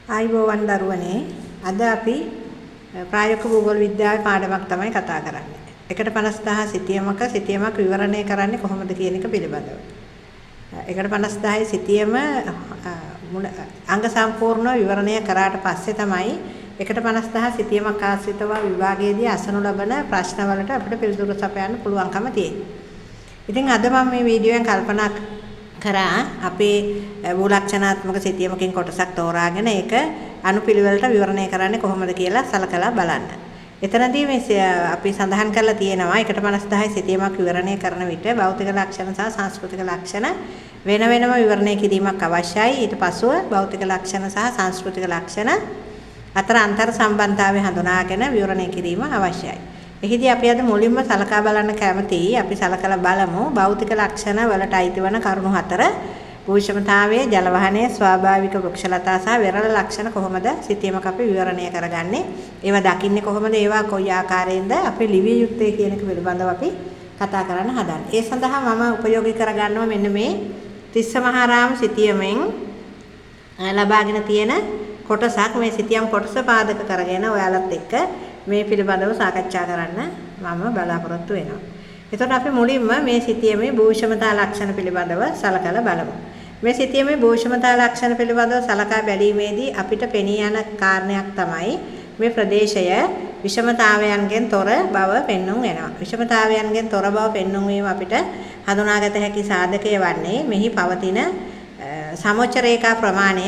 ආයුබෝවන් දරුවනේ අද අපි ප්‍රායෝගික භූගෝල විද්‍යාවේ පාඩමක් තමයි කතා කරන්නේ. 1.5,000 සිතියමක් විවරණය කරන්නේ කොහොමද කියන එක පිළිබඳව. 1.5,000 සිතියම අංග සම්පූර්ණව විවරණය කරාට පස්සේ තමයි 1.5,000 සිතියමක් ආශ්‍රිතව විභාගයේදී අසනු ලබන ප්‍රශ්නවලට අපිට පිළිතුරු සපයන්න පුළුවන්කම තියෙනවා. ඉතින් අද මම මේ වීඩියෝෙන් කල්පනා කරා අපේ භූලක්ෂණාත්මක සිතියමකින් කොටසක් තෝරාගෙන ඒක අනුපිළිවෙලට විවරණය කරන්නේ කොහොමද කියලා සලකලා බලන්න. එතනදී මේ අපි සඳහන් කරලා තියෙනවා 1.5,000 සිතියමක් විවරණය කරන විට භෞතික ලක්ෂණ සහ සංස්කෘතික ලක්ෂණ වෙන වෙනම විවරණය කිරීමක් අවශ්‍යයි. ඊට පසුව භෞතික ලක්ෂණ සහ සංස්කෘතික ලක්ෂණ අතර අන්තර් සම්බන්ධතාවය හඳුනාගෙන විවරණය කිරීම අවශ්‍යයි. එහිදී අපි අද මුලින්ම සලකා බලන්න කැමතියි අපි සලකලා බලමු භෞතික ලක්ෂණ වලට අයිති වන කරුණු හතර භූෂමතාවයේ ජල වහනයේ ස්වාභාවික වෘක්ෂලතා සහ වෙරළ ලක්ෂණ කොහොමද සිතියමක අපි විවරණය කරගන්නේ ඒවා දකින්නේ කොහොමද ඒවා කොයි ආකාරයෙන්ද අපි ලිවිය යුත්තේ කියන එක පිළිබඳව අපි කතා කරන්න හදන්නේ. ඒ සඳහා මම උපයෝගී කරගන්නවා මෙන්න මේ තිස්ස මහාරාම සිතියමෙන් ලබාගෙන තියෙන කොටසක් මේ සිතියම් කොටස පාදක කරගෙන ඔයාලත් එක්ක මේ පිළිබඳව සාකච්ඡා කරන්න මම බලාපොරොත්තු වෙනවා. එතකොට අපි මුලින්ම මේ සිතියමේ භූෂමතා ලක්ෂණ පිළිබඳව සලකලා බලමු. මේ සිතියමේ භූෂමතා ලක්ෂණ පිළිබඳව සලකා බැලීමේදී අපිට පෙනී යන කාරණයක් තමයි මේ ප්‍රදේශය විෂමතාවයන්ගෙන් තොර බව පෙන්වුම් වෙනවා. විෂමතාවයන්ගෙන් තොර බව පෙන්වුම් වීම අපිට හඳුනාගත හැකි සාධකය වන්නේ මෙහි පවතින සමෝච්ච රේඛා ප්‍රමාණය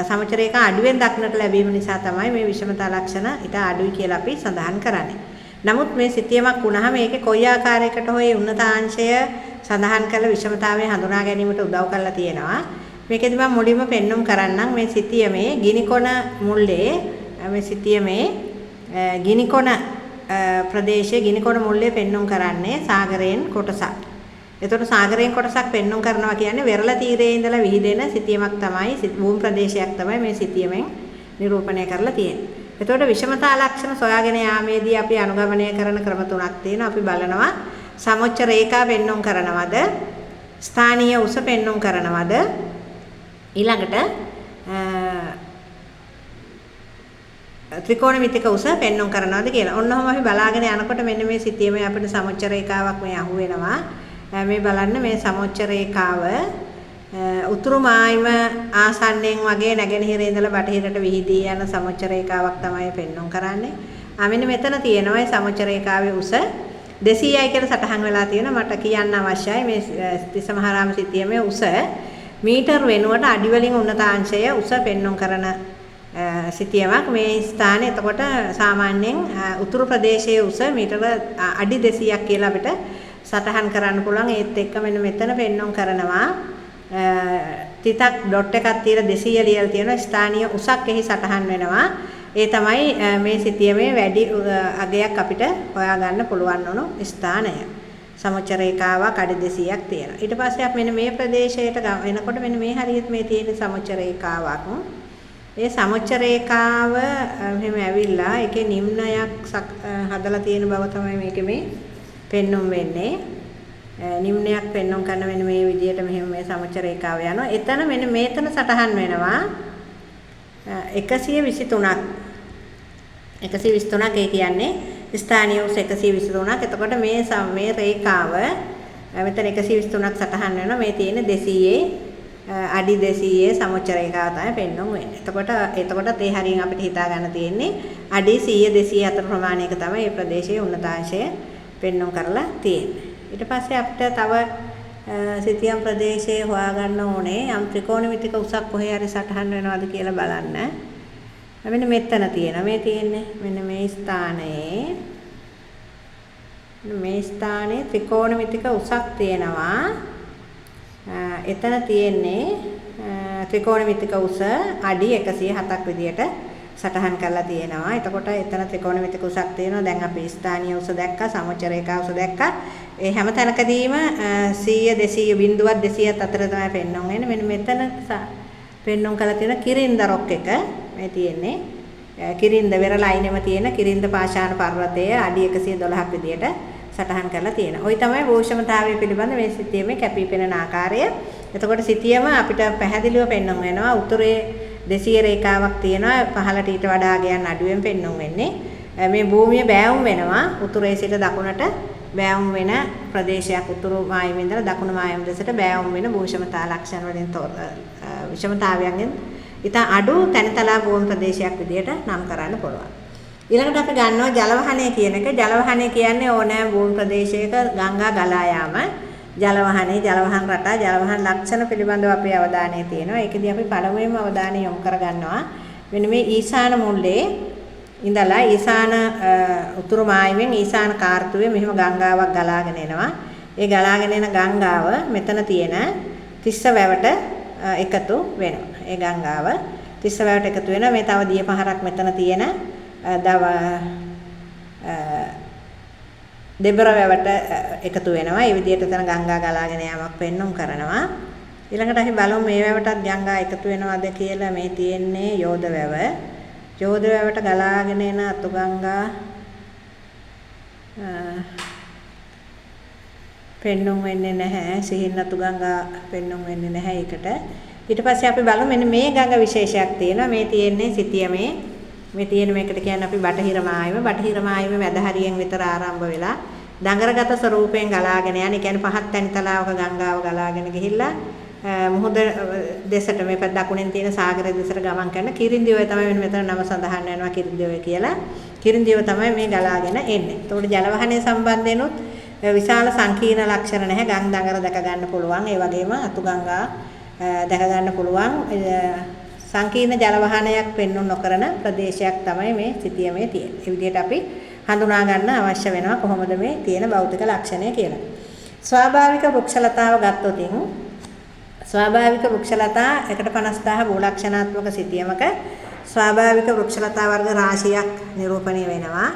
සමෝච්ච රේඛා අඩුවෙන් දක්නට ලැබීම නිසා තමයි මේ විෂමතා ලක්ෂණ ඊට අඩුයි කියලා අපි සඳහන් කරන්නේ. නමුත් මේ සිතියමක් වුණාම මේකේ කොයි ආකාරයකට හොය උන්නතාංශය සඳහන් කළ විෂමතාවය හඳුනා ගැනීමට උදව් කරලා තියෙනවා. මේකෙදි මම මුලින්ම පෙන්눔 කරන්නම් මේ සිතියමේ ගිනිකොන මුල්ලේ මේ සිතියමේ ගිනිකොන ප්‍රදේශයේ ගිනිකොන මුල්ලේ පෙන්눔 කරන්නේ සාගරයෙන් කොටසක්. එතකොට සාගරයෙන් කොටසක් පෙන්눔 කරනවා කියන්නේ වෙරළ තීරයේ ඉඳලා විහිදෙන සිතියමක් තමයි භූමි ප්‍රදේශයක් තමයි මේ සිතියමෙන් නිරූපණය කරලා තියෙන්නේ. එතකොට විෂමතා ලක්ෂණ සොයාගෙන යාමේදී අපි අනුගමනය කරන ක්‍රම තුනක් තියෙනවා. අපි බලනවා සමෝච්ච රේඛා පෙන්눔 කරනවද? ස්ථානීය උස පෙන්눔 කරනවද? ඊළඟට ත්‍රිකෝණමිතික උස පෙන්눔 කරනවද කියලා. ඔන්නෝම අපි බලාගෙන යනකොට මෙන්න මේ සිතියමේ අපිට සමෝච්ච රේඛාවක් මේ අහු වෙනවා. මේ බලන්න මේ සමෝච්ච රේඛාව උතුරු මායිම ආසන්නයෙන් වගේ නැගෙනහිරේ ඉඳලා බටහිරට විහිදී යන සමෝච්ච රේඛාවක් තමයි පෙන්වන්න කරන්නේ. මෙන්න මෙතන තියෙනවා මේ සමෝච්ච රේඛාවේ උස 200යි කියලා සටහන් වෙලා තියෙනවා. මට කියන්න අවශ්‍යයි මේ තිස්ස මහාරාම සිතියමේ උස මීටර් වෙනුවට අඩි වලින් උන්නතාංශය උස පෙන්වන්න කරන සිතියමක් මේ ස්ථානේ. එතකොට සාමාන්‍යයෙන් උතුරු ප්‍රදේශයේ උස මීටර අඩි 200ක් කියලා අපිට සටහන් කරන්න පුළුවන්. ඒත් එක්ක මෙන්න මෙතන පෙන්වන්න කරනවා තිතක් ඩොට් එකක් තියලා 200 ලියලා තියෙනවා. ස්ථානීය උසක් එහි සටහන් වෙනවා. ඒ තමයි මේ සිතියමේ වැඩි අගයක් අපිට හොයාගන්න පුළුවන් වුණු ස්ථානය. සමෝච්ච රේඛාවක් අඩි 200ක් තියෙනවා. ඊට පස්සේ අපි මෙන්න මේ ප්‍රදේශයට එනකොට මෙන්න මේ හරියට මේ තියෙන සමෝච්ච රේඛාවක්. ඒ සමෝච්ච රේඛාව මෙහෙම ඇවිල්ලා ඒකේ නිම්නයක් හදලා තියෙන බව තමයි මේකේ මේ පෙන්눔 වෙන්නේ. නිම්නයක් පෙන්වන්න කරන මෙන්න මේ විදිහට මෙහෙම මේ සමෝච්ච රේඛාව යනවා. එතන මෙන්න මේතන සටහන් වෙනවා 123ක්. 123ක් ඒ කියන්නේ ස්ථානීය උස 123ක්. එතකොට මේ රේඛාව මෙතන 123ක් සටහන් වෙනවා. මේ තියෙන 200 අඩි 200 සමෝච්ච රේඛාව තමයි පෙන්වන්න වෙන්නේ. එතකොට ඒ හරියෙන් අපිට හිතා ගන්න තියෙන්නේ අඩි 100 200 අතර ප්‍රමාණයක තමයි මේ ප්‍රදේශයේ උන්නතාංශය පෙන්වන්න කරලා තියෙන්නේ. ඊට පස්සේ අපිට තව සිතියම් ප්‍රදේශයේ හොයාගන්න ඕනේ යම් ත්‍රිකෝණමිතික උසක් කොහේ හරි සටහන් වෙනවද කියලා බලන්න. මෙන්න මෙතන තියෙනවා. මේ තියෙන්නේ මෙන්න මේ ස්ථානයේ ත්‍රිකෝණමිතික උසක් තියෙනවා. එතන තියෙන්නේ ත්‍රිකෝණමිතික උස අඩි 107ක් විදියට සටහන් කරලා තියෙනවා. එතකොට එතන ත්‍රිකෝණමිතික උසක් තියෙනවා. දැන් අපි ස්ථානීය උස දැක්කා, සමෝච්ච රේඛා උස දැක්කා. ඒ හැම තැනකදීම 100 200 බිඳුවක් 200ත් අතර තමයි පෙන්වන්න වෙන්නේ. මෙන්න මෙතන පෙන්වන්න කරලා තියෙන කිරින්ද රොක් එක මේ තියෙන්නේ. කිරින්ද වෙරළ අයිනෙම තියෙන කිරින්ද පාෂාණ පර්වතයේ අඩි 112ක් විදියට සටහන් කරලා තියෙනවා. ওই තමයි භූෂමතාවය පිළිබඳ මේ සිතියමේ කැපී පෙනෙන ආකාරය. එතකොට සිතියම අපිට පැහැදිලිව පෙන්වන්න වෙනවා උතුරේ දෙසිය රේඛාවක් තියෙනවා පහළට ඊට වඩා ගයන් අඩුවෙන් පෙන්වුම් වෙන්නේ. මේ භූමිය බෑවුම් වෙනවා උතුරේ සිට දකුණට බෑවුම් වෙන ප්‍රදේශයක් උතුරු මායමේ ඉඳලා දකුණු මායම දෙසට බෑවුම් වෙන භූෂමතා ලක්ෂණ වලින් විෂමතාවයන්ගෙන් ඉතා අඩු තැනිතලා භූමි ප්‍රදේශයක් විදියට නම් කරන්න පුළුවන්. ඊළඟට අපි ගන්නවා ජලවහනය කියන එක. ජලවහනය කියන්නේ ඕනෑම භූමි ප්‍රදේශයක ගංගා ගලා යාම. ජලවහනේ ජලවහන් රටා ජලවහන් ලක්ෂණ පිළිබඳව අපේ අවධානය තියෙනවා. ඒකදී අපි පළමුවෙන්ම අවධානය යොමු කරගන්නවා මෙන්න මේ ඊශාන මුල්ලේ ඉඳලා ඊශාන උතුරු මායමෙන් ඊශාන කාර්තුවේ මෙහෙම ගංගාවක් ගලාගෙන එනවා. ඒ ගලාගෙන එන ගංගාව මෙතන තියෙන තිස්ස වැවට එකතු වෙනවා. ඒ ගංගාව තිස්ස වැවට එකතු වෙනවා. මේ තව දිය පහරක් මෙතන තියෙන දෙබර වැවට එකතු වෙනවා. ඒ විදිහට එතන ගංගා ගලාගෙන යාමක් පෙන්눔 කරනවා. ඊළඟට අපි බලමු මේ වැවටත් ගංගා එකතු වෙනවද කියලා. මේ තියෙන්නේ යෝධ වැව. යෝධ වැවට ගලාගෙන එන අතු ගංගා පෙන්눔 වෙන්නේ නැහැ. සිහින් අතු ගංගා පෙන්눔 වෙන්නේ නැහැ ඒකට. ඊට පස්සේ අපි බලමු මෙන්න මේ ගඟ විශේෂයක් තියෙනවා. මේ තියෙන්නේ සිතියමේ. මේ තියෙන මේකට කියන්නේ අපි බටහිර මායම. බටහිර මායමේ මැද හරියෙන් විතර ආරම්භ වෙලා දඟරගත ස්වරූපයෙන් ගලාගෙන යන. ඒ කියන්නේ පහත් තැනිතලාවක ගංගාව ගලාගෙන ගිහිල්ලා මුහුද දෙසට මේ දකුණෙන් තියෙන සාගරය දෙසට ගමන් කරන කිරින්දියෝය තමයි මෙතන නම සඳහන් වෙනවා කිරින්දියෝය කියලා. කිරින්දියෝය තමයි මේ ගලාගෙන එන්නේ. ඒතකොට ජලවහනය සම්බන්ධයෙන්ුත් විශාල සංකීර්ණ ලක්ෂණ නැහැ. ගම් දඟර දැක ගන්න පුළුවන්. ඒ වගේම අතු ගංගා දැක ගන්න පුළුවන්. සංකීර්ණ ජලවහනයක් පෙන්වු නොකරන ප්‍රදේශයක් තමයි මේ සිතියමේ තියෙන්නේ. ඒ විදිහට අපි හඳුනා ගන්න අවශ්‍ය වෙනවා කොහොමද මේ තියෙන භෞතික ලක්ෂණය කියලා. ස්වාභාවික වෘක්ෂලතාව ගත්තොත් ස්වාභාවික වෘක්ෂලතා 150,000 භූලක්ෂණාත්මක සිතියමක ස්වාභාවික වෘක්ෂලතා වර්ග රාශියක් නිරූපණය වෙනවා.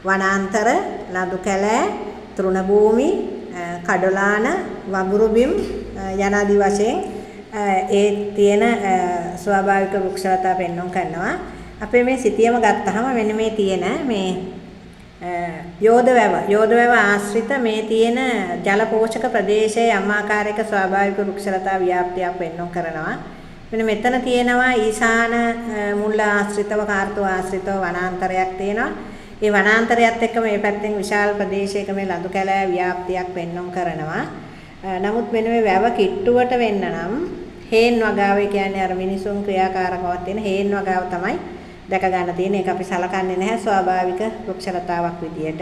වනාන්තර, ලදු කැලෑ, තෘණ භූමි, කඩොලාන, වගුරු බිම් යනාදී වශයෙන් ඒ තියෙන ස්වාභාවික වෘක්ෂලතා පෙන්වන්න කරනවා. අපේ මේ සිතියම ගත්තාම මෙන්න මේ තියෙන මේ යෝධ වැව ආශ්‍රිත මේ තියෙන ජල පෝෂක ප්‍රදේශයේ අමාකාරයක ස්වාභාවික වෘක්ෂලතා ව්‍යාප්තියක් පෙන්වන්න කරනවා. මෙන්න මෙතන තියෙනවා ඊශාන මුල්ල ආශ්‍රිතව කාර්තුව ආශ්‍රිතව වනාන්තරයක් තියෙනවා. ඒ වනාන්තරයත් එක්ක මේ පැත්තෙන් විශාල ප්‍රදේශයක මේ ලදු කැලෑ ව්‍යාප්තියක් පෙන්වන්න කරනවා. නමුත් මෙන්න මේ වැව කිට්ටුවට වෙන්න නම් හේන් වගාව කියන්නේ අර මිනිසුන් ක්‍රියාකාරකමක් තියෙන හේන් වගාව තමයි දැක ගන්න තියෙන්නේ. ඒක අපි සලකන්නේ නැහැ ස්වාභාවික වෘක්ෂලතාවක් විදියට.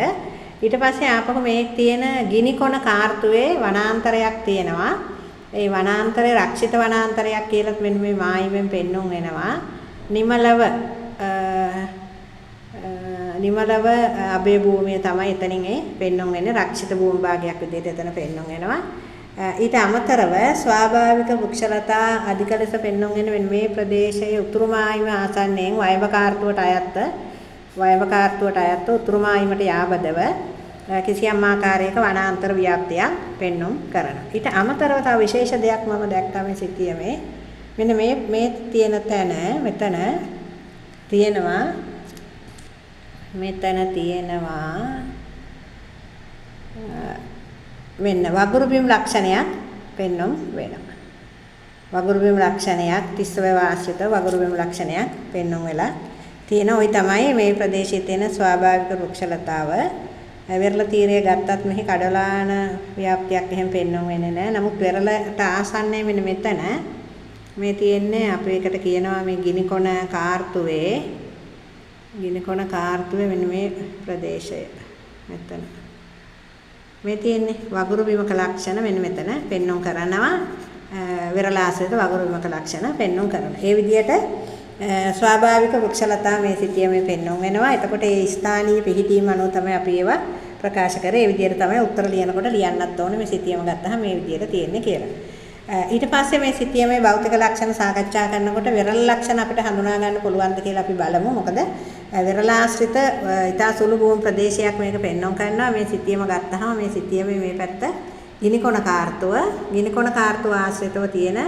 ඊට පස්සේ ආපහු මේ තියෙන ගිනිකොන කාර්තුවේ වනාන්තරයක් තියෙනවා. ඒ වනාන්තරේ රක්ෂිත වනාන්තරයක් කියලා මෙන්න මේ මායිමෙන් පෙන්වුම් වෙනවා. නිමලව අබේ භූමිය තමයි එතනින් ඒ පෙන්වුම් වෙන්නේ. රක්ෂිත භූමි භාගයක් විදියට එතන පෙන්වුම් වෙනවා. ඊට අමතරව ස්වාභාවික වෘක්ෂලතා අධික ලෙස පෙන්වුම් වෙන මේ ප්‍රදේශයේ උතුරු මායිම ආසන්නයෙන් වයඹ කාර්තුවට අයත්ව උතුරු මායිමට යාබදව කිසියම් ආකාරයක වනාන්තර ව්‍යාප්තියක් පෙන්වුම් කරනවා. ඊට අමතරව තව විශේෂ දෙයක් මම දැක්කා මේ සිතියමේ. මෙන්න මේ තියෙන තැන මෙතන තියෙනවා වෙන්න වගුරු බිම් ලක්ෂණයක් පෙන්වුම් වෙනවා. වගුරු බිම් ලක්ෂණයක් තිස්සව ආශ්‍රිත වගුරු බිම් ලක්ෂණයක් පෙන්වුම් වෙලා තියෙන. ওই තමයි මේ ප්‍රදේශයේ තියෙන ස්වාභාවික වෘක්ෂලතාව. වෙරළ තීරය ගත්තත් මෙහි කඩලාන ව්‍යාප්තියක් එහෙම පෙන්වුම් වෙන්නේ නැහැ. නමුත් වෙරළට ආසන්නයේ මෙන්න මෙතන මේ තියෙන්නේ අපි එකට කියනවා මේ ගිනිකොන කාර්තුවේ මෙන්න මේ ප්‍රදේශය මෙතන මේ තියෙන්නේ වගුරු බිමක ලක්ෂණ මෙන්න මෙතන පෙන්වුම් කරනවා. වෙරළ ආශ්‍රිත වගුරු බිමක ලක්ෂණ පෙන්වුම් කරනවා. ඒ විදිහට ස්වාභාවික වෘක්ෂලතා මේ සිතියමේ පෙන්වුම් වෙනවා. එතකොට ඒ ස්ථානීය පිහිටීම අනුව තමයි අපි ඒවා ප්‍රකාශ කරේ. ඒ විදිහට තමයි උත්තර ලියනකොට ලියන්නත් ඕනේ මේ සිතියම ගත්තාම මේ විදිහට තියෙන්නේ කියලා. ඊට පස්සේ මේ සිතියමේ භෞතික ලක්ෂණ සාකච්ඡා කරනකොට වෙරළ ලක්ෂණ අපිට හඳුනා ගන්න පුළුවන්ද කියලා අපි බලමු. මොකද වෙරළ ආශ්‍රිත ඊටා සුළු භූමි ප්‍රදේශයක් මේක පෙන්වන්න කරනවා. මේ සිතියම ගත්තාම මේ සිතියමේ මේ පැත්ත ගිනිකොන කාර්තුව ආශ්‍රිතව තියෙන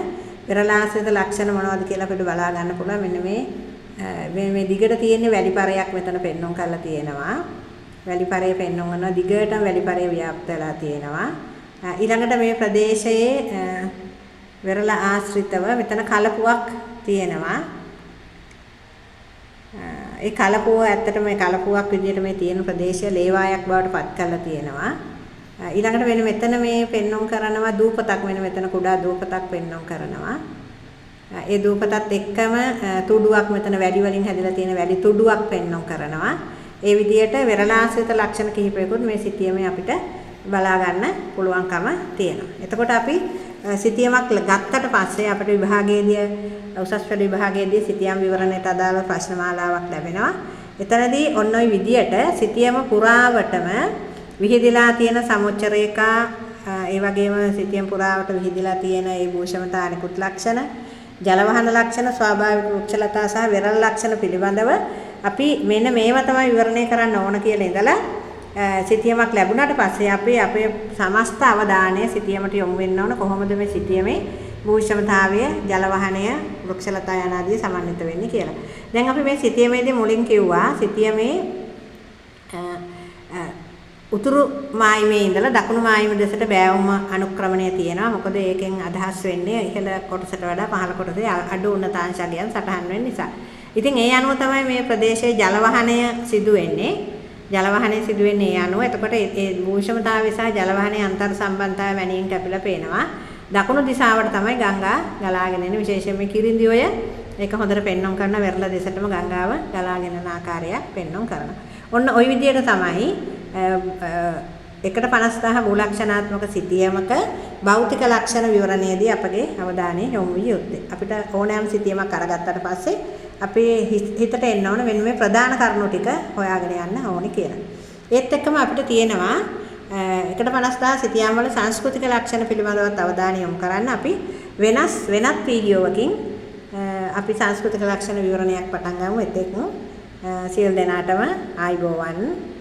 වෙරළ ආශ්‍රිත ලක්ෂණ මොනවද කියලා අපිට බලා ගන්න පුළුවන්. මෙන්න මේ දිගට තියෙන වැලිපරයක් මෙතන පෙන්වන්න කරලා තියෙනවා. වැලිපරය පෙන්වන්න කරනවා. දිගටම වැලිපරය ව්‍යාප්ත වෙලා තියෙනවා. ඊළඟට මේ ප්‍රදේශයේ වෙරළ ආශ්‍රිතව මෙතන කලපුවක් තියෙනවා. ඒ කලපුව ඇත්තට මේ කලපුවක් විදිහට මේ තියෙන ප්‍රදේශය ලේවායක් බවට පත් කරලා තියෙනවා. ඊළඟට වෙන මෙතන මේ පෙන්වුම් කරනවා දූපතක් වෙන මෙතන කුඩා දූපතක් පෙන්වුම් කරනවා. ඒ දූපතත් එක්කම තුඩුවක් මෙතන වැඩි වලින් හැදලා තියෙන වැඩි තුඩුවක් පෙන්වුම් කරනවා. ඒ විදිහට වෙරළාශ්‍රිත ලක්ෂණ කිහිපයකුත් මේ සිතියමේ අපිට බලා ගන්න පුළුවන්කම තියෙනවා. එතකොට අපි සිතියමක් ගත්තට පස්සේ අපිට විභාගයේදී උසස් පෙළ විභාගයේදී සිතියම් විවරණයට අදාළ ප්‍රශ්න මාලාවක් ලැබෙනවා. එතනදී ඔන්න ඔය විදියට සිතියම පුරාවටම විහිදලා තියෙන සමුච්ච රේඛා ඒ වගේම සිතියම් පුරාවට විහිදලා තියෙන ඒ භූෂමතා අනිකුත් ලක්ෂණ ජලවහන ලක්ෂණ ස්වාභාවික වෘක්ෂලතා සහ වෙරළ ලක්ෂණ පිළිබඳව අපි මෙන්න මේව තමයි විවරණය කරන්න ඕන කියලා ඉඳලා සිතියමක් ලැබුණාට පස්සේ අපි අපේ සමස්ත අවධානය සිතියමට යොමු වෙන්න ඕන කොහොමද මේ සිතියමේ භූෂමතාවය ජලවහනය වෘක්ෂලතා යන ආදී සමන්විත වෙන්නේ කියලා. දැන් අපි මේ සිතියමේදී මුලින් කිව්වා සිතියමේ උතුරු මායිමේ ඉඳලා දකුණු මායිම දෙසට බෑවුම අනුක්‍රමණය තියෙනවා. මොකද ඒකෙන් අදහස් වෙන්නේ ඉහළ කොටසට වඩා පහළ කොටසේ අඩු උන්නතාංශයන් සටහන් වෙන නිසා. ඉතින් ඒ අනුව තමයි මේ ප්‍රදේශයේ ජලවහනය සිදු වෙන්නේ. ජලවහනය සිදු වෙන්නේ ඒ අනුව. එතකොට ඒ භූෂමතාවය සහ ජලවහනයේ අන්තර් සම්බන්ධතාවය මැනින් කැපිලා පේනවා. දකුණු දිශාවට තමයි ගංගා ගලාගෙන එන්නේ. විශේෂයෙන්ම කිරින්දිඔය ඒක හොඳට පෙන්වන්න කරන වෙරළ දෙසටම ගංගාව ගලාගෙන යන ආකාරයක් පෙන්වන්න කරනවා. ඔන්න ওই විදිහට තමයි 150,000 මූලක්ෂණාත්මක සිතියමක භෞතික ලක්ෂණ විවරණයේදී අපගේ අවධානය යොමු විය යුත්තේ. අපිට ඕනෑම සිතියමක් අරගත්තට පස්සේ අපේ හිතට එන්න ඕන වෙන මේ ප්‍රධාන කරුණු ටික හොයාගෙන යන්න ඕනේ කියලා. ඒත් එක්කම අපිට තියෙනවා 150,000 සිතියම් වල සංස්කෘතික ලක්ෂණ පිළිබඳව අවධානය යොමු කරන්න අපි වෙනත් වීඩියෝවකින් අපි සංස්කෘතික ලක්ෂණ විවරණයක් පටන් ගමු. එතෙක් සියලු දෙනාටම ආයුබෝවන්.